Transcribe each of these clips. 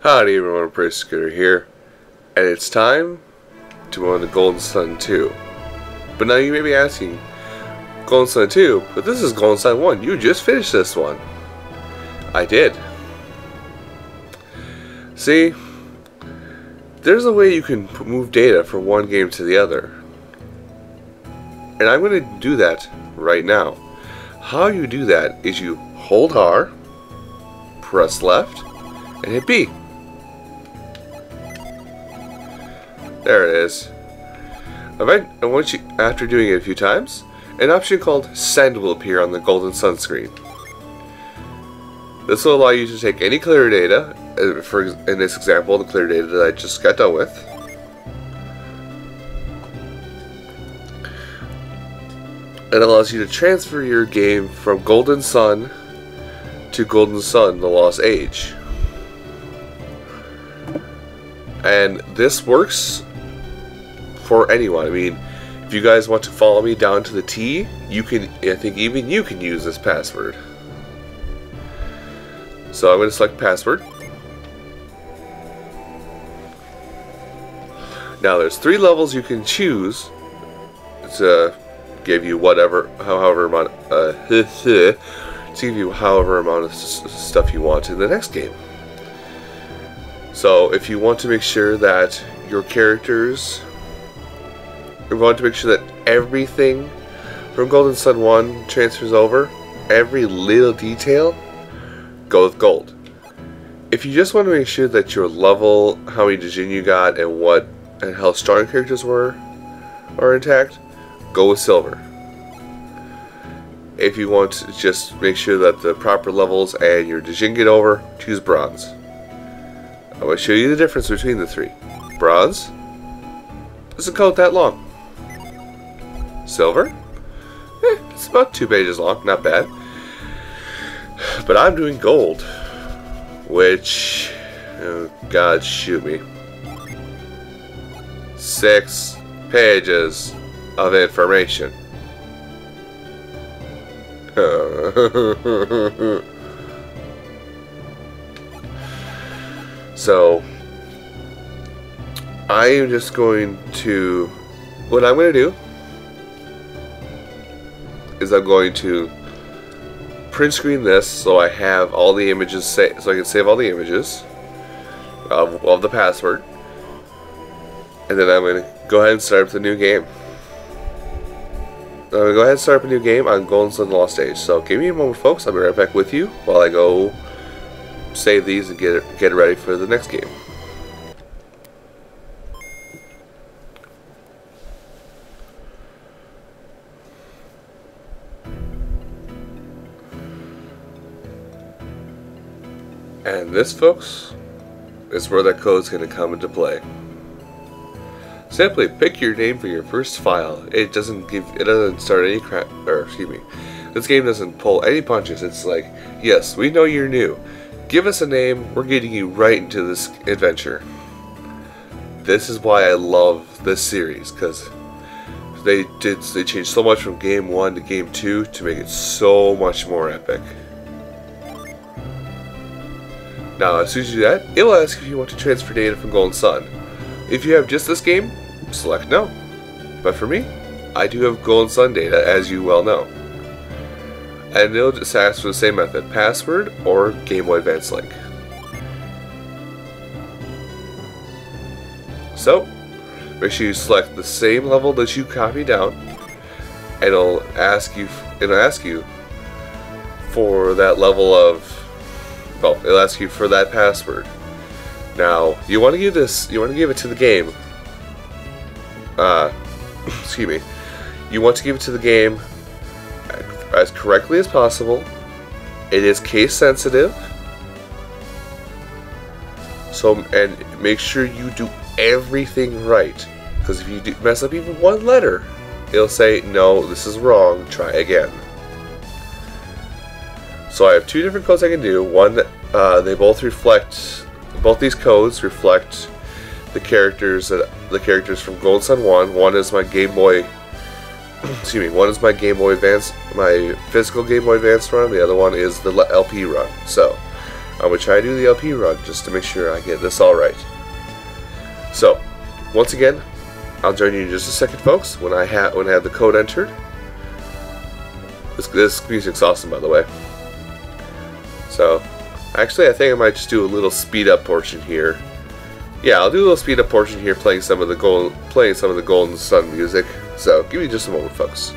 Howdy everyone, Pretty Scooter here, and it's time to move on to Golden Sun 2. But now you may be asking, Golden Sun 2? But this is Golden Sun 1, you just finished this one. I did. See, there's a way you can move data from one game to the other. And I'm going to do that right now. How you do that is you hold R, press left, and hit B. There it is. And once you, after doing it a few times, an option called Send will appear on the Golden Sun screen. This will allow you to take any clear data, in this example, the clear data that I just got done with, it allows you to transfer your game from Golden Sun to Golden Sun, The Lost Age. And this works for anyone. I mean, if you guys want to follow me down to the T, you can, I think even you can use this password. So I'm going to select password. Now there's 3 levels you can choose to give you however amount of stuff you want in the next game. So if you want to make sure that your characters, we want to make sure that everything from Golden Sun 1 transfers over, every little detail, go with gold. If you just want to make sure that your level, how many Dijin you got, and how strong your characters are intact, go with silver. If you want to just make sure that the proper levels and your Dijin get over, choose bronze. I'm going to show you the difference between the 3. Bronze doesn't code that long. Silver, it's about 2 pages long, not bad. But I'm doing gold, which, oh God, shoot me, 6 pages of information. So I am just going to, what I'm going to do is I'm going to print screen this so I have all the images so I can save all the images of the password, and then I'm going to go ahead and start up the new game. I'm going to go ahead and start up a new game on Golden Sun The Lost Age. So give me a moment, folks. I'll be right back with you while I go save these and get it ready for the next game. And this, folks, is where that code's going to come into play. Simply pick your name for your first file. It doesn't start any crap, or excuse me, this game doesn't pull any punches. It's like, yes, we know you're new. Give us a name, we're getting you right into this adventure. This is why I love this series, because they changed so much from game 1 to game 2 to make it so much more epic. Now, as soon as you do that, it will ask if you want to transfer data from Golden Sun. If you have just this game, select no. But for me, I do have Golden Sun data, as you well know. And it'll just ask for the same method, password or Game Boy Advance link. So, make sure you select the same level that you copied down, and it'll ask you for that level of, well, it'll ask you for that password. Now, you want to give it to the game. Excuse me. You want to give it to the game as correctly as possible. It is case sensitive. So, and make sure you do everything right. Because if you mess up even one letter, it'll say, no, this is wrong, try again. So I have 2 different codes I can do. One, they both these codes reflect the characters from Golden Sun 1. One is my Game Boy excuse me, one is my Game Boy Advance, my physical Game Boy Advance run, the other one is the LP run. So, I'm going to try to do the LP run just to make sure I get this all right. So, once again, I'll join you in just a second, folks, when I have the code entered. This music's awesome, by the way. So, actually, I think I might just do a little speed up portion here. Yeah, I'll do a little speed up portion here, playing some of the Golden Sun music. So, give me just a moment, folks.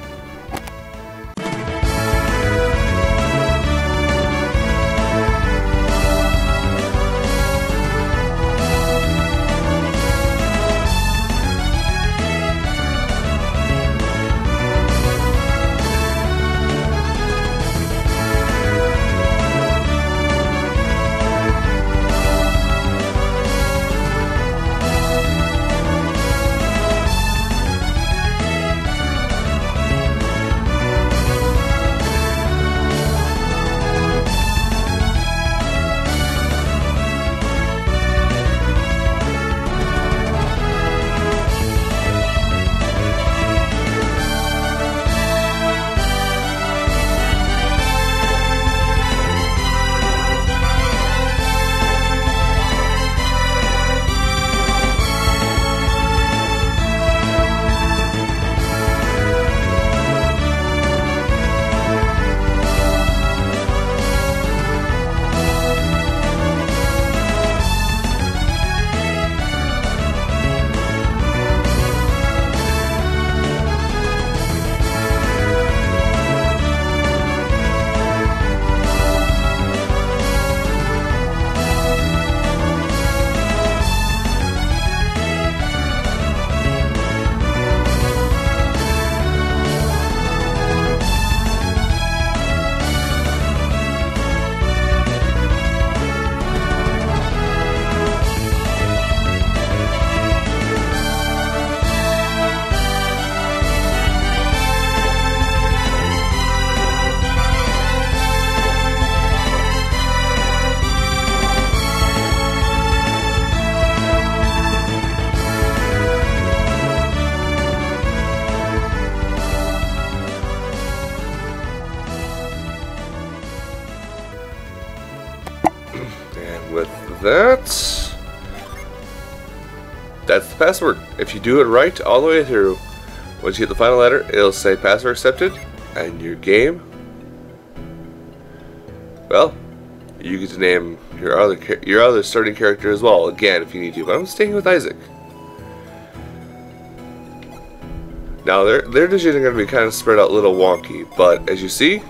That's the password. If you do it right all the way through, once you hit the final letter, it'll say password accepted, and your game, well, you get to name your other starting character as well, again, if you need to, but I'm staying with Isaac. Now, their decisions are going to be kind of spread out a little wonky, but as you see,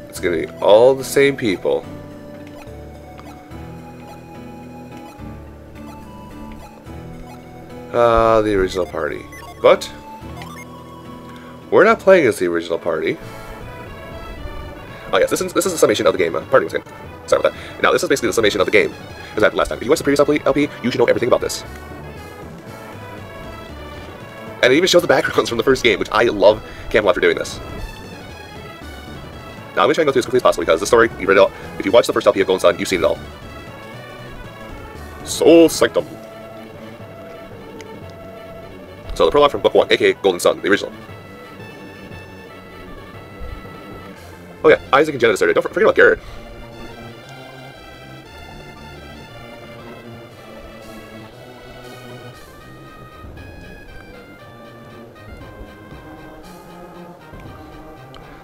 it's going to be all the same people. The original party. But we're not playing as the original party. Oh yes, this is a summation of the game. Pardon me, sorry about that. Now this is basically the summation of the game, as I had last time. If you watched the previous LP, you should know everything about this. And it even shows the backgrounds from the first game, which I love Camelot for doing this. Now I'm going to try and go through as quickly as possible, because the story, you've read it all. If you watch the first LP of Golden Sun, you've seen it all. Soul Sanctum. So the prologue from Book 1, aka Golden Sun, the original. Oh yeah, Isaac and Jenna started. Don't forget about Garrett.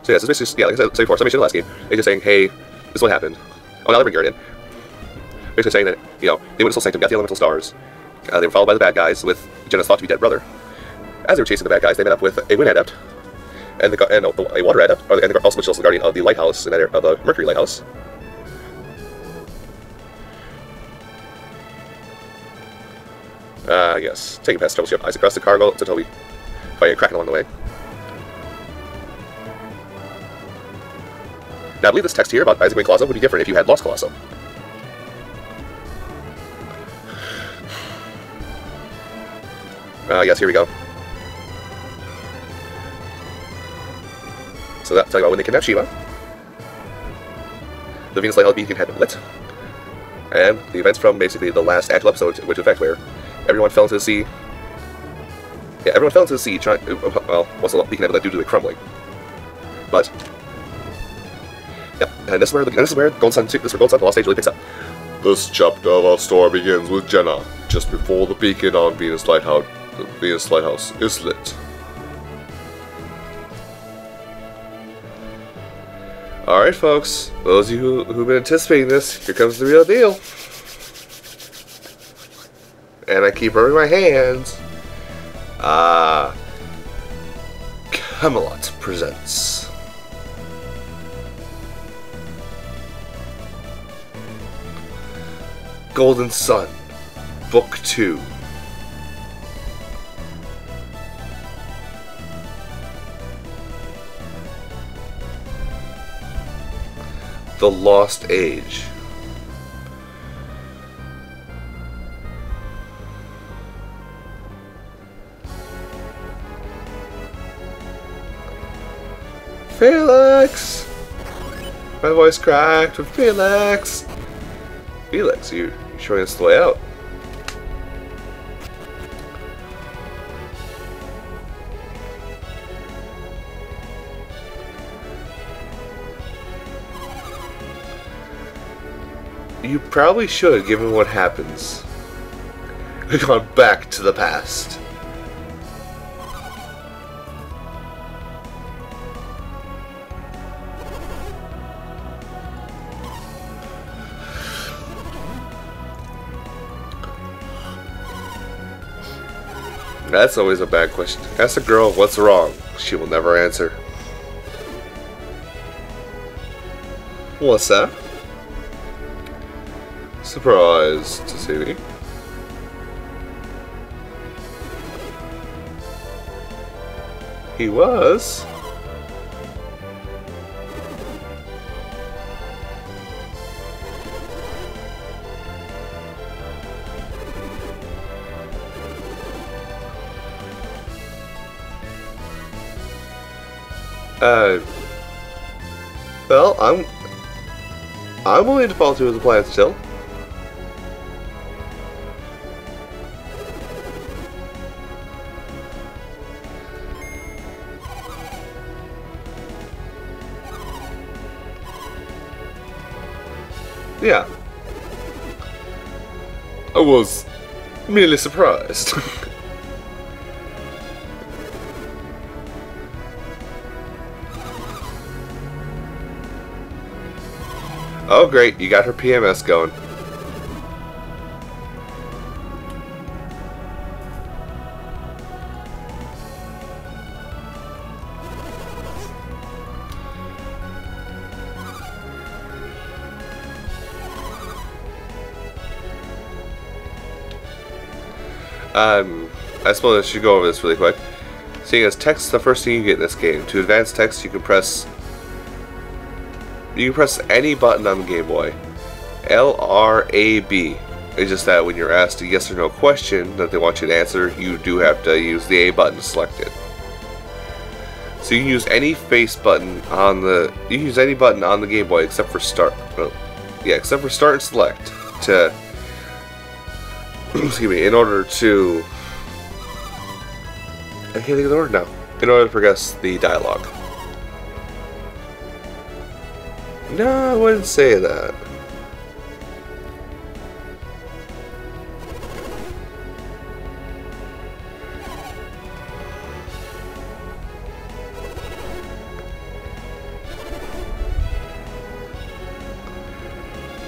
So yeah, this is basically, yeah, like I said before, summation of the last game. They're just saying, hey, this is what happened. Oh, now they bring Garrett in. Basically saying that, you know, they went to Soul Sanctum, got the elemental stars. They were followed by the bad guys with Jenna's thought to be dead brother. As they were chasing the bad guys, they met up with a wind adept, and a water adept, and also the guardian of the lighthouse, of the Mercury lighthouse. Yes. Taking past the trouble ship, Isaac crossed the cargo to Toby, fighting a kraken along the way. Now, I believe this text here about Isaac winning Colosso would be different if you had lost Colosso. Yes, here we go. So that's talking about when they kidnapped Shiva. The Venus Lighthouse beacon had been lit. And the events from basically the last actual episode went into effect, where everyone fell into the sea. Yeah, everyone fell into the sea trying. Well, once the beacon had been lit due to it crumbling. But yeah, and this is where Golden Sun, the Lost Stage really picks up. This chapter of our story begins with Jenna, just before the beacon on Venus Lighthouse is lit. Alright folks, those of you who've been anticipating this, here comes the real deal. And I keep rubbing my hands. Camelot presents Golden Sun, Book 2. The Lost Age. Felix! My voice cracked with Felix! Felix, you're showing us the way out. You probably should, given what happens. We've gone back to the past. That's always a bad question. Ask a girl what's wrong. She will never answer. What's that? Surprised to see me. He was. Well, I'm willing to follow through with the plan still. Yeah. I was merely surprised. Oh great, you got her PMS going. I suppose I should go over this really quick. Seeing as text is the first thing you get in this game. To advance text, you can press any button on the Game Boy. L, R, A, B. It's just that when you're asked a yes or no question that they want you to answer, you do have to use the A button to select it. So you can use any face button on the Game Boy except for start. Oh, yeah, except for start and select to excuse me, in order to I can't think of the word now. In order to progress the dialogue. No, I wouldn't say that.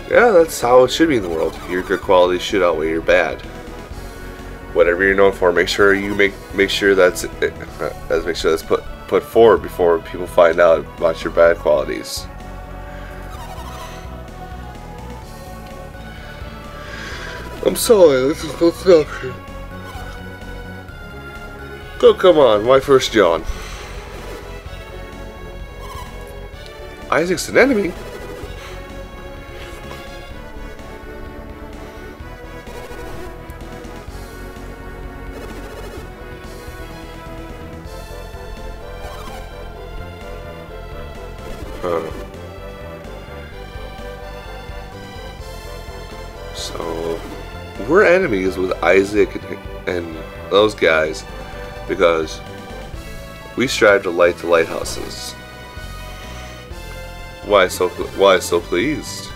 Yeah, that's how it should be in the world. Your good qualities should outweigh your bad. Whatever you're known for, make sure you make sure that's put forward before people find out about your bad qualities. I'm sorry, let's stop here. Oh, come on, my first yawn. Isaac's an enemy. So we're enemies with Isaac and those guys because we strive to light the lighthouses. Why so pleased?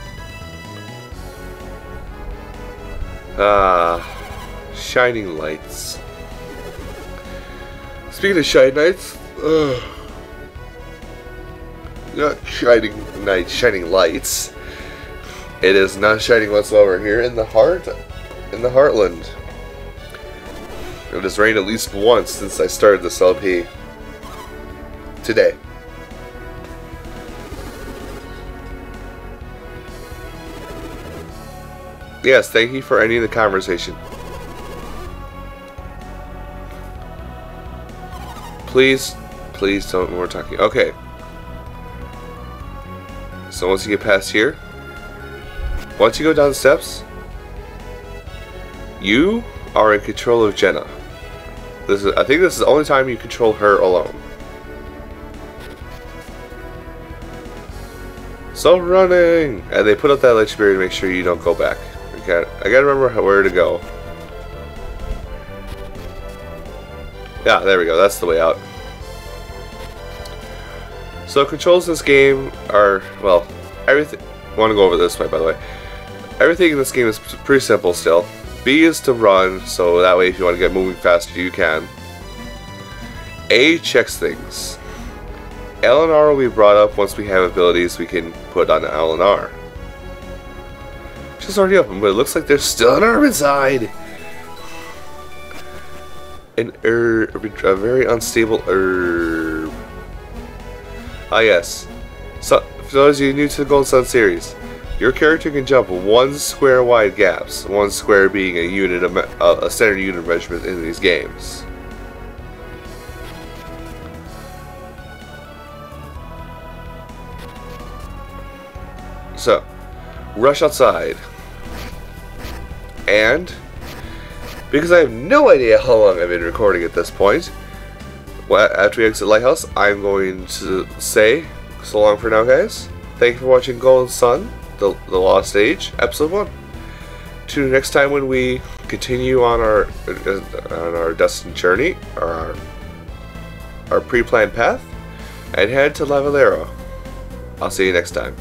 Shining lights. Speaking of shining lights, not shining nights, shining lights. It is not shining whatsoever here in the heartland. It has rained at least once since I started this LP. Today. Yes, thank you for ending the conversation. Please don't, we're talking. Okay. So once you get past here, once you go down the steps, you are in control of Jenna. I think this is the only time you control her alone. So running! And they put up that ledge barrier to make sure you don't go back. I gotta remember where to go. Yeah, there we go. That's the way out. So controls in this game are, well, everything. I want to go over this way, by the way. Everything in this game is pretty simple still. B is to run, so that way if you want to get moving faster, you can. A checks things. L and R will be brought up once we have abilities we can put on L and R. She's already open, but it looks like there's still an herb inside. A very unstable herb. Ah yes. So, for those of you new to the Golden Sun series, your character can jump 1 square wide gaps, 1 square being a unit of a standard unit measurement in these games. So, rush outside. And, because I have no idea how long I've been recording at this point, after we exit Lighthouse, I'm going to say so long for now, guys. Thank you for watching Golden Sun, the Lost Age, Episode 1. Tune in next time when we continue on our destined journey, or our pre-planned path, and head to La Valero. I'll see you next time.